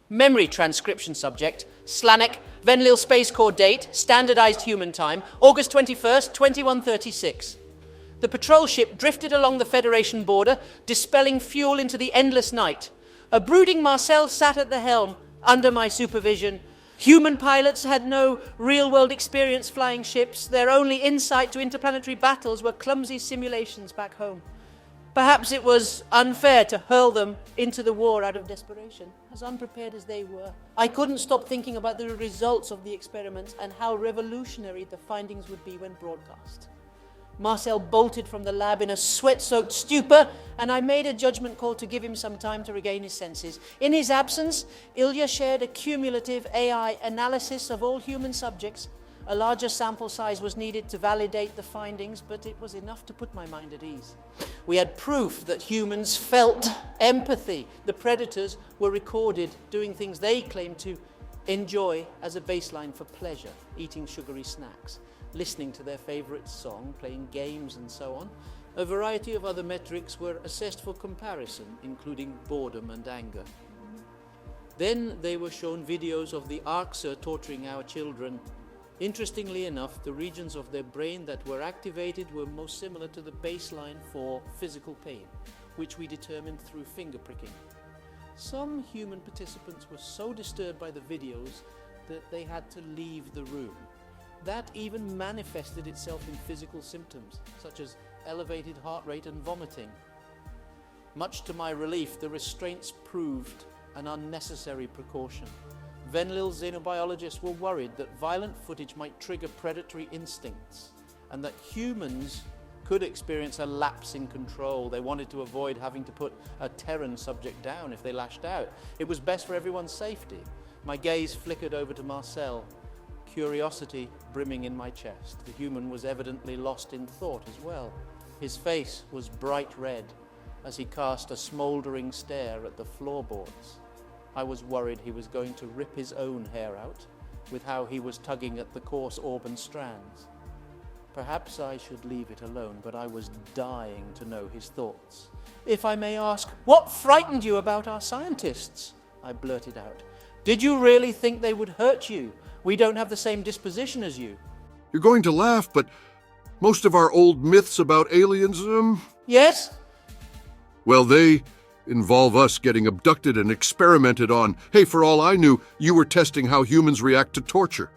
Memory transcription subject, Slanek, Venlil Space Corps date, standardized human time, August 21st, 2136. The patrol ship drifted along the Federation border, dispelling fuel into the endless night. A brooding Marcel sat at the helm, under my supervision. Human pilots had no real-world experience flying ships. Their only insight to interplanetary battles were clumsy simulations back home. Perhaps it was unfair to hurl them into the war out of desperation, as unprepared as they were. I couldn't stop thinking about the results of the experiments and how revolutionary the findings would be when broadcast. Marcel bolted from the lab in a sweat-soaked stupor, and I made a judgment call to give him some time to regain his senses. In his absence, Ilya shared a cumulative AI analysis of all human subjects. A larger sample size was needed to validate the findings, but it was enough to put my mind at ease. We had proof that humans felt empathy. The predators were recorded doing things they claimed to enjoy as a baseline for pleasure, eating sugary snacks, listening to their favorite song, playing games and so on. A variety of other metrics were assessed for comparison, including boredom and anger. Then they were shown videos of the ARCSA torturing our children. Interestingly enough, the regions of their brain that were activated were most similar to the baseline for physical pain, which we determined through finger pricking. Some human participants were so disturbed by the videos that they had to leave the room. That even manifested itself in physical symptoms, such as elevated heart rate and vomiting. Much to my relief, the restraints proved an unnecessary precaution. Venlil's xenobiologists were worried that violent footage might trigger predatory instincts and that humans could experience a lapse in control. They wanted to avoid having to put a Terran subject down if they lashed out. It was best for everyone's safety. My gaze flickered over to Marcel, curiosity brimming in my chest. The human was evidently lost in thought as well. His face was bright red as he cast a smouldering stare at the floorboards. I was worried he was going to rip his own hair out with how he was tugging at the coarse auburn strands. Perhaps I should leave it alone, but I was dying to know his thoughts. "If I may ask, what frightened you about our scientists?" I blurted out. "Did you really think they would hurt you? We don't have the same disposition as you." You're going to laugh, but most of our old myths about aliens, Yes? well, they involve us getting abducted and experimented on. Hey, for all I knew, you were testing how humans react to torture.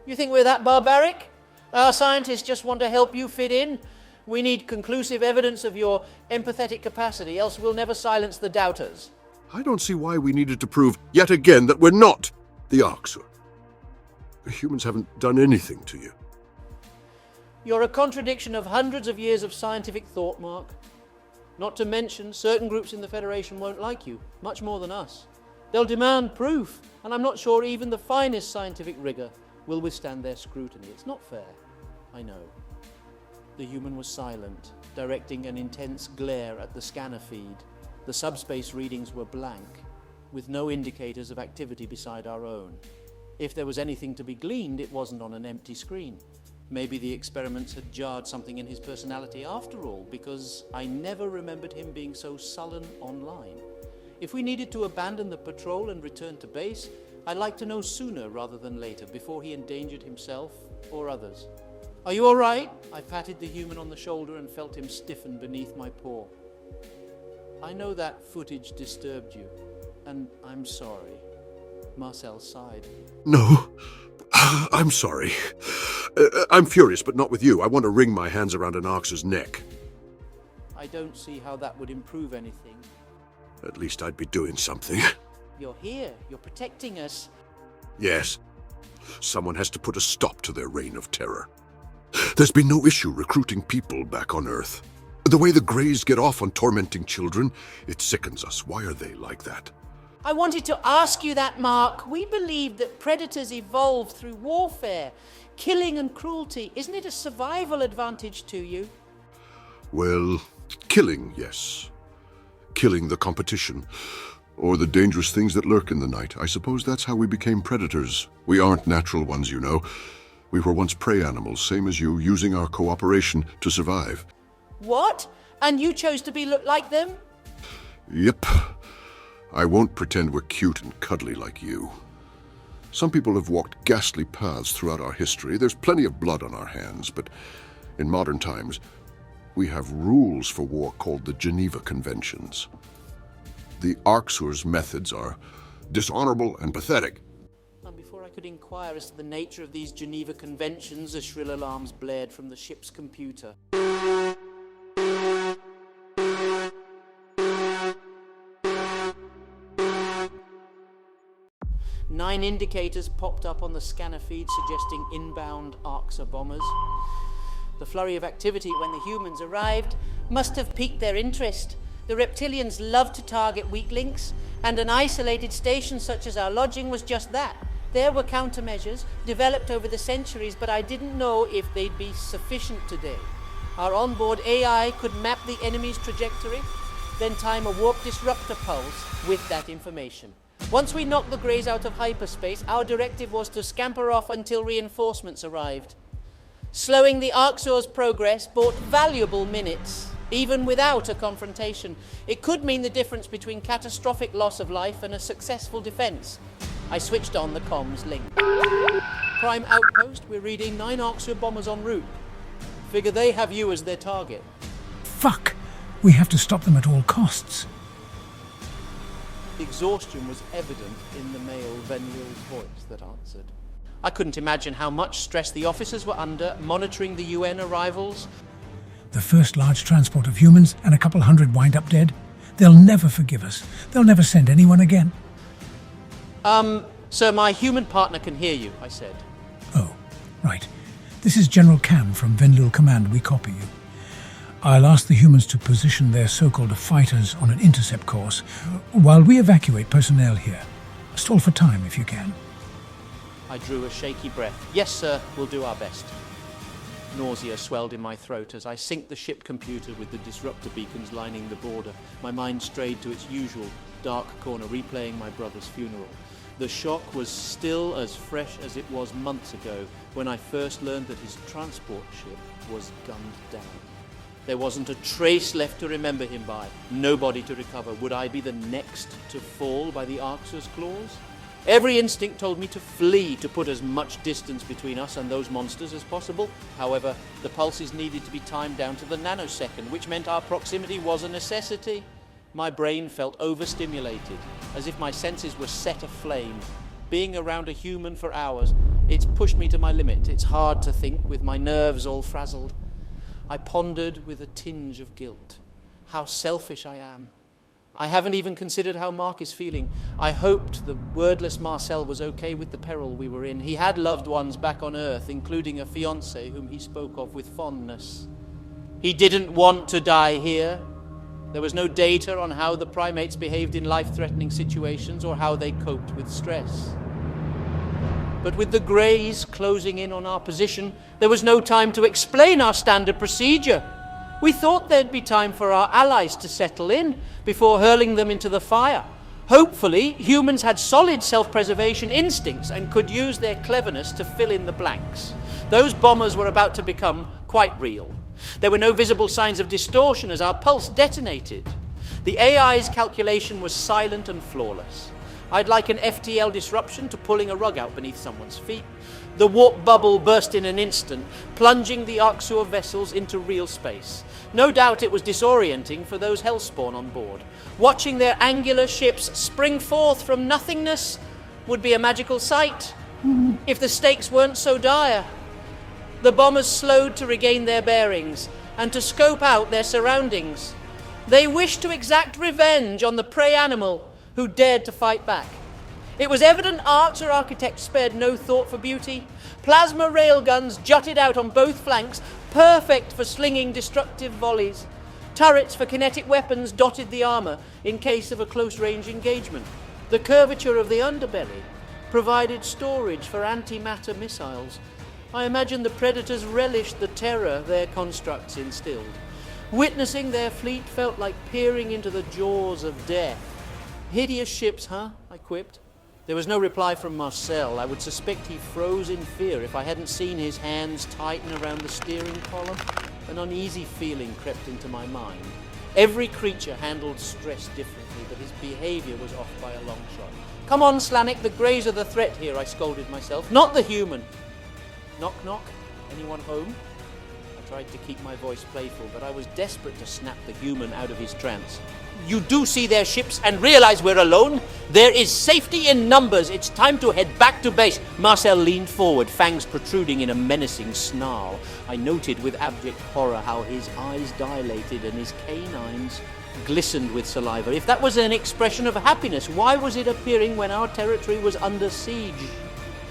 You think we're that barbaric? Our scientists just want to help you fit in. We need conclusive evidence of your empathetic capacity, else we'll never silence the doubters. I don't see why we needed to prove yet again that we're not the ARCSA. The humans haven't done anything to you. You're a contradiction of hundreds of years of scientific thought, Mark. Not to mention, certain groups in the Federation won't like you, much more than us. They'll demand proof, and I'm not sure even the finest scientific rigor will withstand their scrutiny. It's not fair, I know. The human was silent, directing an intense glare at the scanner feed. The subspace readings were blank, with no indicators of activity beside our own. If there was anything to be gleaned, it wasn't on an empty screen. Maybe the experiments had jarred something in his personality after all, because I never remembered him being so sullen online. If we needed to abandon the patrol and return to base, I'd like to know sooner rather than later, before he endangered himself or others. "Are you all right?" I patted the human on the shoulder and felt him stiffen beneath my paw. "I know that footage disturbed you, and I'm sorry." Marcel sighed. No, I'm sorry. I'm furious, but not with you. I want to wring my hands around an ARCSA's neck. I don't see how that would improve anything. At least I'd be doing something. You're here. You're protecting us. Yes. Someone has to put a stop to their reign of terror. There's been no issue recruiting people back on Earth. The way the Greys get off on tormenting children, it sickens us. Why are they like that? I wanted to ask you that, Mark. We believe that predators evolved through warfare, killing and cruelty. Isn't it a survival advantage to you? Well, killing, yes. Killing the competition. Or the dangerous things that lurk in the night. I suppose that's how we became predators. We aren't natural ones, you know. We were once prey animals, same as you, using our cooperation to survive. What? And you chose to be like them? Yep. I won't pretend we're cute and cuddly like you. Some people have walked ghastly paths throughout our history. There's plenty of blood on our hands, but in modern times, we have rules for war called the Geneva Conventions. The Arxur's methods are dishonorable and pathetic. And before I could inquire as to the nature of these Geneva Conventions, the shrill alarms blared from the ship's computer. 9 indicators popped up on the scanner feed suggesting inbound Arxur bombers. The flurry of activity when the humans arrived must have piqued their interest. The reptilians love to target weak links, and an isolated station such as our lodging was just that. There were countermeasures developed over the centuries, but I didn't know if they'd be sufficient today. Our onboard AI could map the enemy's trajectory, then time a warp disruptor pulse with that information. Once we knocked the Greys out of hyperspace, our directive was to scamper off until reinforcements arrived. Slowing the Arxur's progress bought valuable minutes, even without a confrontation. It could mean the difference between catastrophic loss of life and a successful defense. I switched on the comms link. Prime outpost, we're reading 9 Arxur bombers en route. Figure they have you as their target. Fuck! We have to stop them at all costs. Exhaustion was evident in the male Venlil's voice that answered. I couldn't imagine how much stress the officers were under, monitoring the UN arrivals. The first large transport of humans and a couple hundred wind up dead. They'll never forgive us. They'll never send anyone again. Sir, my human partner can hear you, I said. Oh, right. This is General Cam from Venlil Command. We copy you. I'll ask the humans to position their so-called fighters on an intercept course while we evacuate personnel here. Stall for time if you can. I drew a shaky breath. Yes, sir, we'll do our best. Nausea swelled in my throat as I synced the ship computer with the disruptor beacons lining the border. My mind strayed to its usual dark corner, replaying my brother's funeral. The shock was still as fresh as it was months ago when I first learned that his transport ship was gunned down. There wasn't a trace left to remember him by, nobody to recover. Would I be the next to fall by the Arxur's claws? Every instinct told me to flee, to put as much distance between us and those monsters as possible. However, the pulses needed to be timed down to the nanosecond, which meant our proximity was a necessity. My brain felt overstimulated, as if my senses were set aflame. Being around a human for hours, it's pushed me to my limit. It's hard to think with my nerves all frazzled. I pondered with a tinge of guilt. How selfish I am. I haven't even considered how Mark is feeling. I hoped the wordless Marcel was okay with the peril we were in. He had loved ones back on Earth, including a fiancée whom he spoke of with fondness. He didn't want to die here. There was no data on how the primates behaved in life-threatening situations or how they coped with stress. But with the Greys closing in on our position, there was no time to explain our standard procedure. We thought there'd be time for our allies to settle in before hurling them into the fire. Hopefully, humans had solid self-preservation instincts and could use their cleverness to fill in the blanks. Those bombers were about to become quite real. There were no visible signs of distortion as our pulse detonated. The AI's calculation was silent and flawless. I'd like an FTL disruption to pulling a rug out beneath someone's feet. The warp bubble burst in an instant, plunging the Arxur vessels into real space. No doubt it was disorienting for those hellspawn on board. Watching their angular ships spring forth from nothingness would be a magical sight, if the stakes weren't so dire. The bombers slowed to regain their bearings and to scope out their surroundings. They wished to exact revenge on the prey animal who dared to fight back. It was evident Arxur architects spared no thought for beauty. Plasma railguns jutted out on both flanks, perfect for slinging destructive volleys. Turrets for kinetic weapons dotted the armor in case of a close-range engagement. The curvature of the underbelly provided storage for antimatter missiles. I imagine the Predators relished the terror their constructs instilled. Witnessing their fleet felt like peering into the jaws of death. Hideous ships, huh? I quipped. There was no reply from Marcel. I would suspect he froze in fear if I hadn't seen his hands tighten around the steering column. An uneasy feeling crept into my mind. Every creature handled stress differently, but his behavior was off by a long shot. Come on, Slanik, the Greys are the threat here, I scolded myself, not the human. Knock, knock. Anyone home? I tried to keep my voice playful, but I was desperate to snap the human out of his trance. You do see their ships and realize we're alone? There is safety in numbers. It's time to head back to base. Marcel leaned forward, fangs protruding in a menacing snarl. I noted with abject horror how his eyes dilated and his canines glistened with saliva. If that was an expression of happiness, why was it appearing when our territory was under siege?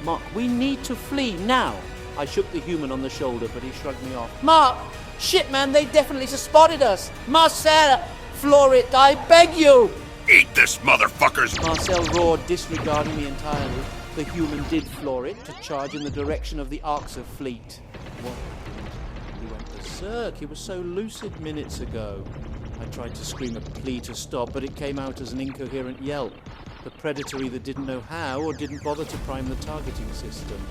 Mark, we need to flee now. I shook the human on the shoulder, but he shrugged me off. Mark! Shit, man, they definitely spotted us. Marcel! Floor it, I beg you! Eat this, motherfuckers! Marcel roared, disregarding me entirely. The human did floor it to charge in the direction of the Arxer fleet. What? He went berserk. He was so lucid minutes ago. I tried to scream a plea to stop, but it came out as an incoherent yelp. The predator either didn't know how or didn't bother to prime the targeting system.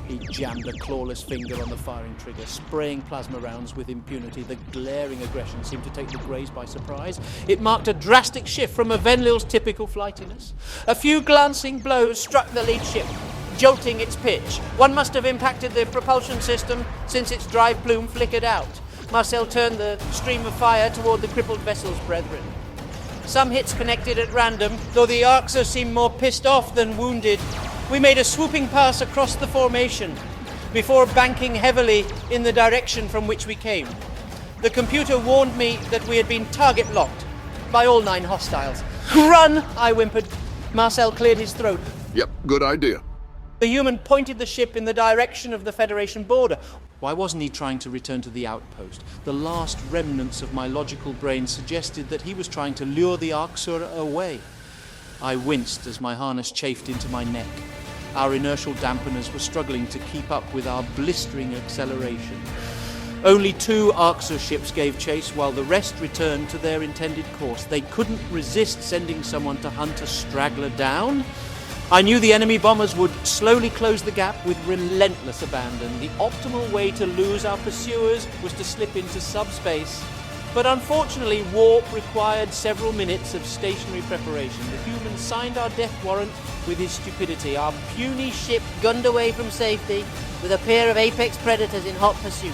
He jammed a clawless finger on the firing trigger, spraying plasma rounds with impunity. The glaring aggression seemed to take the Greys by surprise. It marked a drastic shift from a Venlil's typical flightiness. A few glancing blows struck the lead ship, jolting its pitch. One must have impacted the propulsion system, since its drive plume flickered out. Marcel turned the stream of fire toward the crippled vessel's brethren. Some hits connected at random, though the Arxer seemed more pissed off than wounded. We made a swooping pass across the formation before banking heavily in the direction from which we came. The computer warned me that we had been target locked by all 9 hostiles. Run! I whimpered. Marcel cleared his throat. Yep, good idea. The human pointed the ship in the direction of the Federation border. Why wasn't he trying to return to the outpost? The last remnants of my logical brain suggested that he was trying to lure the Arxer away. I winced as my harness chafed into my neck. Our inertial dampeners were struggling to keep up with our blistering acceleration. Only 2 Arxer ships gave chase while the rest returned to their intended course. They couldn't resist sending someone to hunt a straggler down. I knew the enemy bombers would slowly close the gap with relentless abandon. The optimal way to lose our pursuers was to slip into subspace. But unfortunately, warp required several minutes of stationary preparation. The human signed our death warrant with his stupidity. Our puny ship gunned away from safety with a pair of apex predators in hot pursuit.